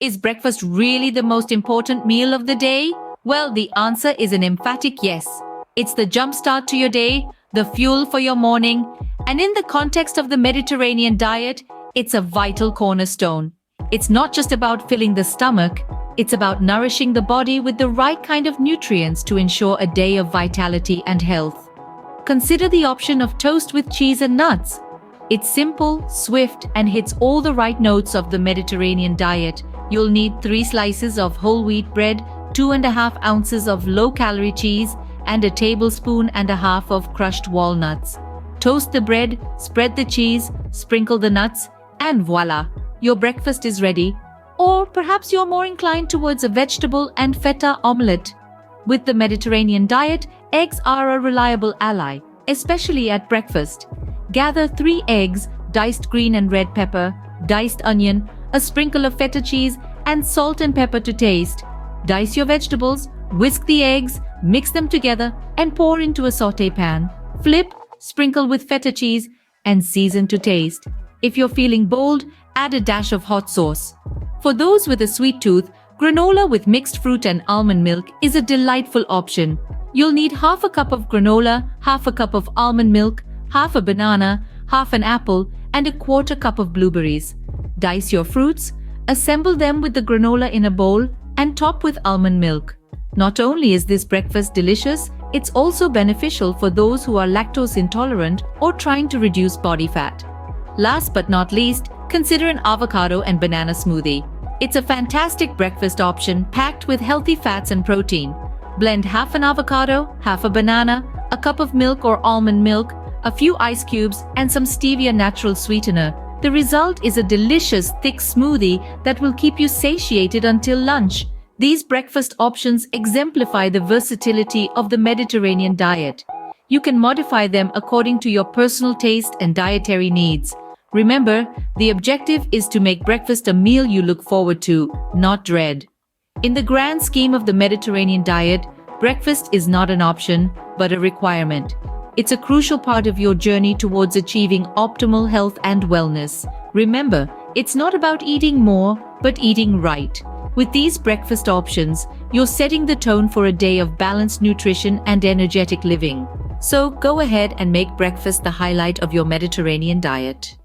Is breakfast really the most important meal of the day? Well, the answer is an emphatic yes. It's the jumpstart to your day, the fuel for your morning, and in the context of the Mediterranean diet, it's a vital cornerstone. It's not just about filling the stomach, it's about nourishing the body with the right kind of nutrients to ensure a day of vitality and health. Consider the option of toast with cheese and nuts. It's simple, swift, and hits all the right notes of the Mediterranean diet. You'll need 3 slices of whole wheat bread, 2.5 ounces of low-calorie cheese, and a tablespoon and a half of crushed walnuts. Toast the bread, spread the cheese, sprinkle the nuts, and voila, your breakfast is ready. Or perhaps you're more inclined towards a vegetable and feta omelette. With the Mediterranean diet, eggs are a reliable ally, especially at breakfast. Gather 3 eggs, diced green and red pepper, diced onion, a sprinkle of feta cheese, and salt and pepper to taste. Dice your vegetables, whisk the eggs, mix them together, and pour into a sauté pan. Flip, sprinkle with feta cheese, and season to taste. If you're feeling bold, add a dash of hot sauce. For those with a sweet tooth, granola with mixed fruit and almond milk is a delightful option. You'll need half a cup of granola, half a cup of almond milk, half a banana, half an apple, and a quarter cup of blueberries. Dice your fruits, assemble them with the granola in a bowl, and top with almond milk. Not only is this breakfast delicious, it's also beneficial for those who are lactose intolerant or trying to reduce body fat. Last but not least, consider an avocado and banana smoothie. It's a fantastic breakfast option packed with healthy fats and protein. Blend half an avocado, half a banana, a cup of milk or almond milk, a few ice cubes, and some stevia natural sweetener. The result is a delicious, thick smoothie that will keep you satiated until lunch. These breakfast options exemplify the versatility of the Mediterranean diet. You can modify them according to your personal taste and dietary needs. Remember, the objective is to make breakfast a meal you look forward to, not dread. In the grand scheme of the Mediterranean diet, breakfast is not an option, but a requirement. It's a crucial part of your journey towards achieving optimal health and wellness. Remember, it's not about eating more, but eating right. With these breakfast options, you're setting the tone for a day of balanced nutrition and energetic living. So go ahead and make breakfast the highlight of your Mediterranean diet.